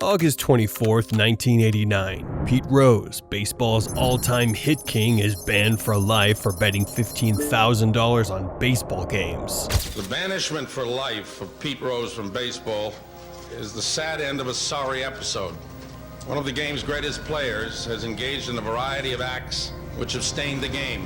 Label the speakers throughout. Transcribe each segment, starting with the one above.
Speaker 1: August 24th, 1989. Pete Rose, baseball's all-time hit king, is banned for life for betting $15,000 on baseball games.
Speaker 2: The banishment for life of Pete Rose from baseball is the sad end of a sorry episode. One of the game's greatest players has engaged in a variety of acts which have stained the game,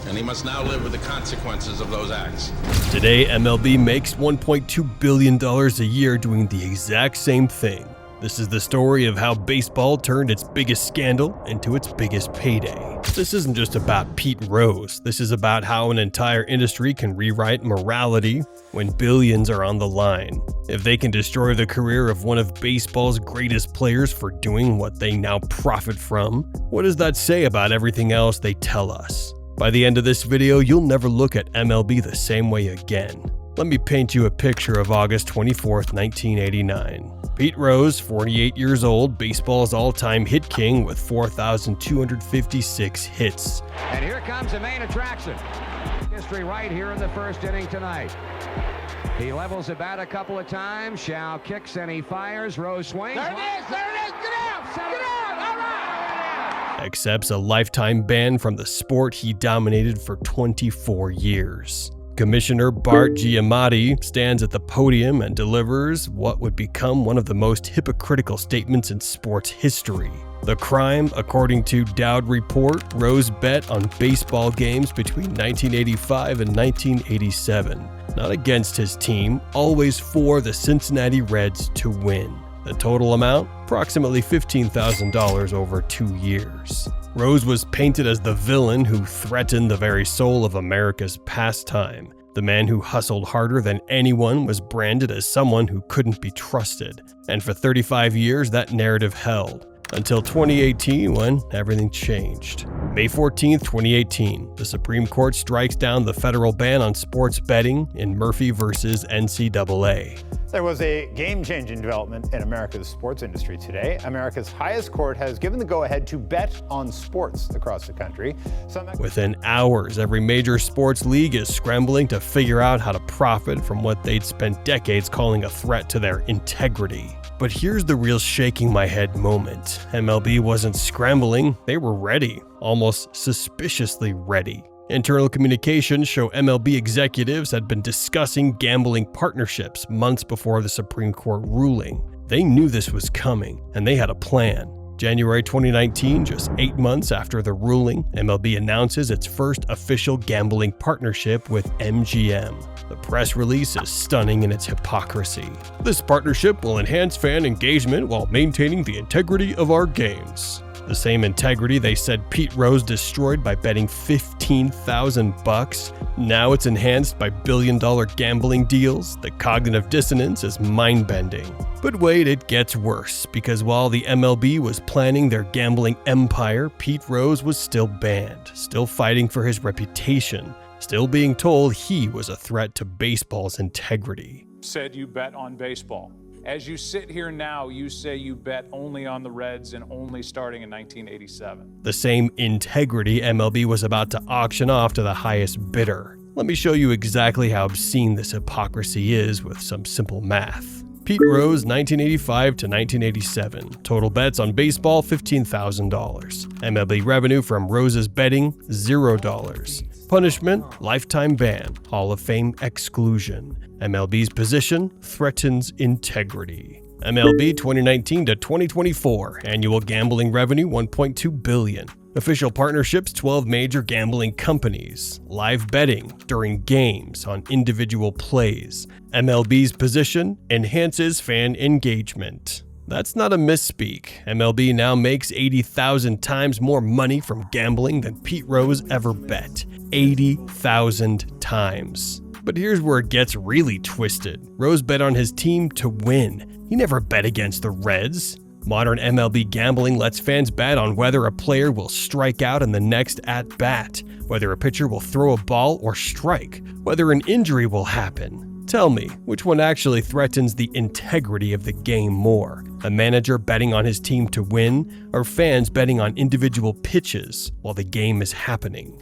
Speaker 2: and he must now live with the consequences of those acts.
Speaker 1: Today, MLB makes $1.2 billion a year doing the exact same thing. This is the story of how baseball turned its biggest scandal into its biggest payday. This isn't just about Pete Rose. This is about how an entire industry can rewrite morality when billions are on the line. If they can destroy the career of one of baseball's greatest players for doing what they now profit from, what does that say about everything else they tell us? By the end of this video, you'll never look at MLB the same way again. Let me paint you a picture of August 24th, 1989. Pete Rose, 48 years old, baseball's all-time hit king with 4,256 hits.
Speaker 3: And here comes the main attraction. History right here in the first inning tonight. He levels the bat a couple of times. Shao kicks and he fires. Rose swings.
Speaker 4: There it is! There it is! Get out! Get out! All right!
Speaker 1: Accepts a lifetime ban from the sport he dominated for 24 years. Commissioner Bart Giamatti stands at the podium and delivers what would become one of the most hypocritical statements in sports history. The crime, according to Dowd Report, Rose bet on baseball games between 1985 and 1987. Not against his team, always for the Cincinnati Reds to win. The total amount? Approximately $15,000 over 2 years. Rose was painted as the villain who threatened the very soul of America's pastime. The man who hustled harder than anyone was branded as someone who couldn't be trusted. And for 35 years, that narrative held. Until 2018, when everything changed. May 14, 2018, the Supreme Court strikes down the federal ban on sports betting in Murphy versus NCAA.
Speaker 5: There was a game-changing development in America's sports industry today. America's highest court has given the go-ahead to bet on sports across the country.
Speaker 1: Within hours, every major sports league is scrambling to figure out how to profit from what they'd spent decades calling a threat to their integrity. But here's the real shaking my head moment. MLB wasn't scrambling, they were ready, almost suspiciously ready. Internal communications show MLB executives had been discussing gambling partnerships months before the Supreme Court ruling. They knew this was coming, and they had a plan. January 2019, just 8 months after the ruling, MLB announces its first official gambling partnership with MGM. The press release is stunning in its hypocrisy. This partnership will enhance fan engagement while maintaining the integrity of our games. The same integrity they said Pete Rose destroyed by betting $15,000. Now it's enhanced by billion-dollar gambling deals. The cognitive dissonance is mind-bending. But wait, it gets worse, because while the MLB was planning their gambling empire, Pete Rose was still banned, still fighting for his reputation, still being told he was a threat to baseball's integrity.
Speaker 6: Said you bet on baseball. As you sit here now, you say you bet only on the Reds and only starting in 1987.
Speaker 1: The same integrity MLB was about to auction off to the highest bidder. Let me show you exactly how obscene this hypocrisy is with some simple math. Pete Rose, 1985 to 1987. Total bets on baseball, $15,000. MLB revenue from Rose's betting, $0. Punishment, lifetime ban, Hall of Fame exclusion. MLB's position, threatens integrity. MLB 2019 to 2024, annual gambling revenue $1.2 billion. Official partnerships, 12 major gambling companies. Live betting during games on individual plays. MLB's position, enhances fan engagement. That's not a misspeak. MLB now makes 80,000 times more money from gambling than Pete Rose ever bet. 80,000 times. But here's where it gets really twisted. Rose bet on his team to win. He never bet against the Reds. Modern MLB gambling lets fans bet on whether a player will strike out in the next at-bat, whether a pitcher will throw a ball or strike, whether an injury will happen. Tell me, which one actually threatens the integrity of the game more? A manager betting on his team to win, or fans betting on individual pitches while the game is happening?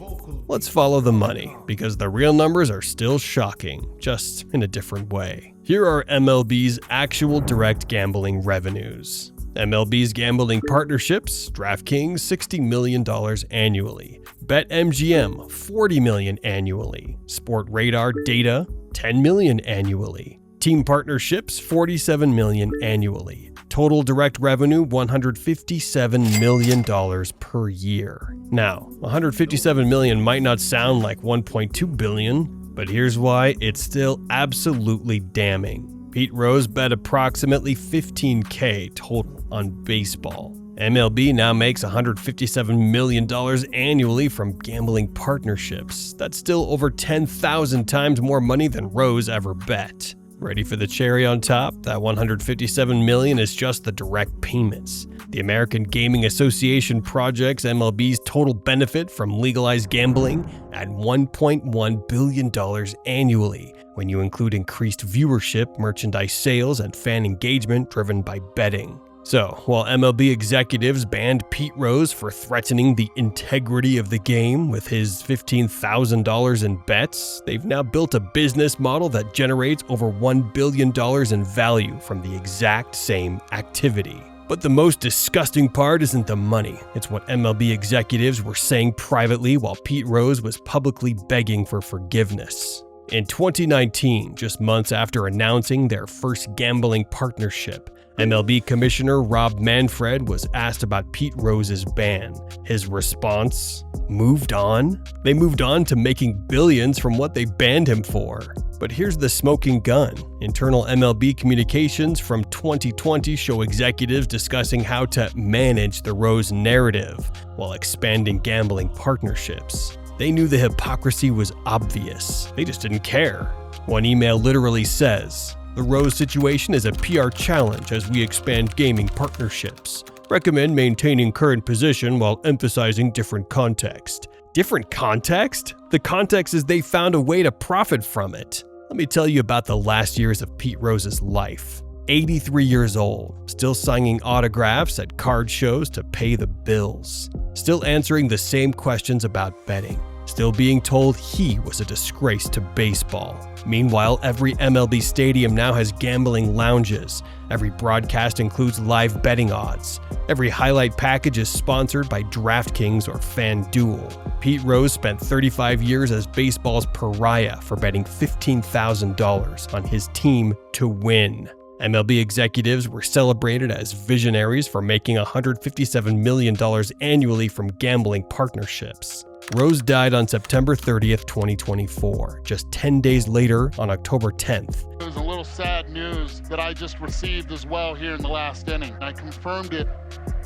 Speaker 1: Let's follow the money, because the real numbers are still shocking, just in a different way. Here are MLB's actual direct gambling revenues. MLB's gambling partnerships, DraftKings $60 million annually, BetMGM $40 million annually, Sportradar Data $10 million annually, team partnerships $47 million annually, total direct revenue $157 million per year. Now, $157 million might not sound like $1.2 billion, but here's why it's still absolutely damning. Pete Rose bet approximately $15K total on baseball. MLB now makes $157 million annually from gambling partnerships. That's still over 10,000 times more money than Rose ever bet. Ready for the cherry on top? That $157 million is just the direct payments. The American Gaming Association projects MLB's total benefit from legalized gambling at $1.1 billion annually, when you include increased viewership, merchandise sales, and fan engagement driven by betting. So, while MLB executives banned Pete Rose for threatening the integrity of the game with his $15,000 in bets, they've now built a business model that generates over $1 billion in value from the exact same activity. But the most disgusting part isn't the money. It's what MLB executives were saying privately while Pete Rose was publicly begging for forgiveness. In 2019, just months after announcing their first gambling partnership, MLB Commissioner Rob Manfred was asked about Pete Rose's ban. His response? Moved on? They moved on to making billions from what they banned him for. But here's the smoking gun. Internal MLB communications from 2020 show executives discussing how to manage the Rose narrative while expanding gambling partnerships. They knew the hypocrisy was obvious. They just didn't care. One email literally says, "The Rose situation is a PR challenge as we expand gaming partnerships. Recommend maintaining current position while emphasizing different context." Different context? The context is they found a way to profit from it. Let me tell you about the last years of Pete Rose's life. 83 years old, still signing autographs at card shows to pay the bills. Still answering the same questions about betting. Still being told he was a disgrace to baseball. Meanwhile, every MLB stadium now has gambling lounges. Every broadcast includes live betting odds. Every highlight package is sponsored by DraftKings or FanDuel. Pete Rose spent 35 years as baseball's pariah for betting $15,000 on his team to win. MLB executives were celebrated as visionaries for making $157 million annually from gambling partnerships. Rose died on September 30th, 2024, just 10 days later on October 10th.
Speaker 7: It was a little sad news that I just received as well here in the last inning. I confirmed it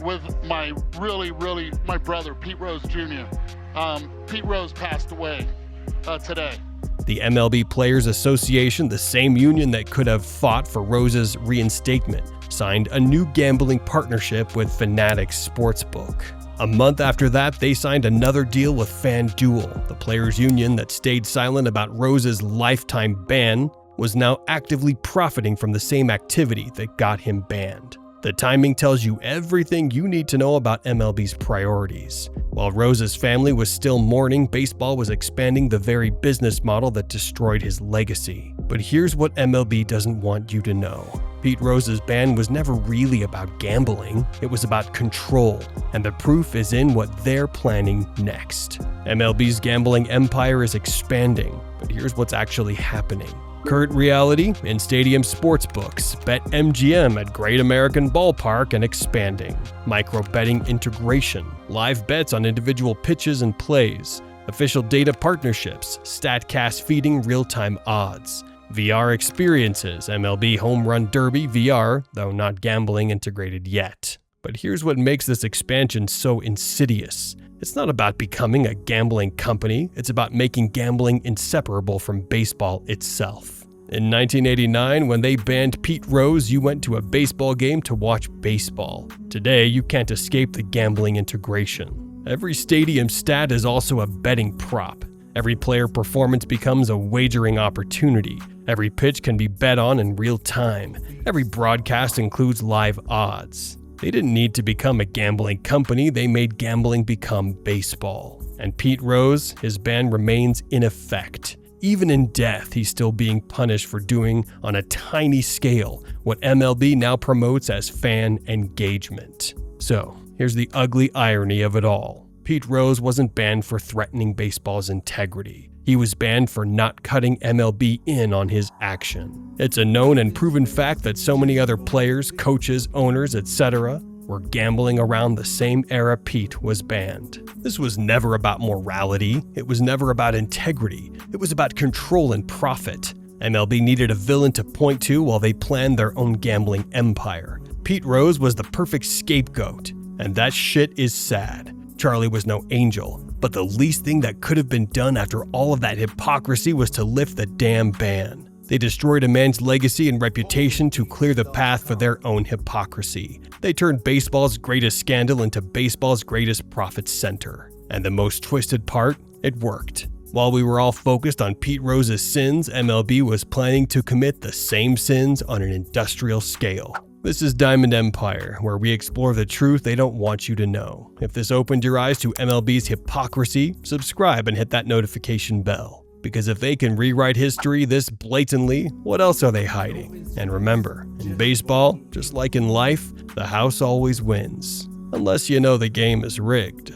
Speaker 7: with my brother, Pete Rose Jr. Pete Rose passed away today.
Speaker 1: The MLB Players Association, the same union that could have fought for Rose's reinstatement, signed a new gambling partnership with Fanatics Sportsbook. A month after that, they signed another deal with FanDuel. The players' union that stayed silent about Rose's lifetime ban was now actively profiting from the same activity that got him banned. The timing tells you everything you need to know about MLB's priorities. While Rose's family was still mourning, baseball was expanding the very business model that destroyed his legacy. But here's what MLB doesn't want you to know. Pete Rose's ban was never really about gambling. It was about control, and the proof is in what they're planning next. MLB's gambling empire is expanding, but here's what's actually happening. Current reality, in-stadium sportsbooks, BetMGM at Great American Ballpark and expanding. Micro-betting integration, live bets on individual pitches and plays, official data partnerships, StatCast feeding real-time odds, VR experiences, MLB Home Run Derby VR, though not gambling integrated yet. But here's what makes this expansion so insidious. It's not about becoming a gambling company, it's about making gambling inseparable from baseball itself. In 1989, when they banned Pete Rose, you went to a baseball game to watch baseball. Today, you can't escape the gambling integration. Every stadium stat is also a betting prop. Every player performance becomes a wagering opportunity. Every pitch can be bet on in real time. Every broadcast includes live odds. They didn't need to become a gambling company, they made gambling become baseball. And Pete Rose, his ban remains in effect. Even in death, he's still being punished for doing, on a tiny scale, what MLB now promotes as fan engagement. So, here's the ugly irony of it all. Pete Rose wasn't banned for threatening baseball's integrity. He was banned for not cutting MLB in on his action. It's a known and proven fact that so many other players, coaches, owners, etc. were gambling around the same era Pete was banned. This was never about morality. It was never about integrity. It was about control and profit. MLB needed a villain to point to while they planned their own gambling empire. Pete Rose was the perfect scapegoat, and that shit is sad. Charlie was no angel, but the least thing that could have been done after all of that hypocrisy was to lift the damn ban. They destroyed a man's legacy and reputation to clear the path for their own hypocrisy. They turned baseball's greatest scandal into baseball's greatest profit center. And the most twisted part? It worked. While we were all focused on Pete Rose's sins, MLB was planning to commit the same sins on an industrial scale. This is Diamond Empire, where we explore the truth they don't want you to know. If this opened your eyes to MLB's hypocrisy, subscribe and hit that notification bell. Because if they can rewrite history this blatantly, what else are they hiding? And remember, in baseball, just like in life, the house always wins. Unless you know the game is rigged.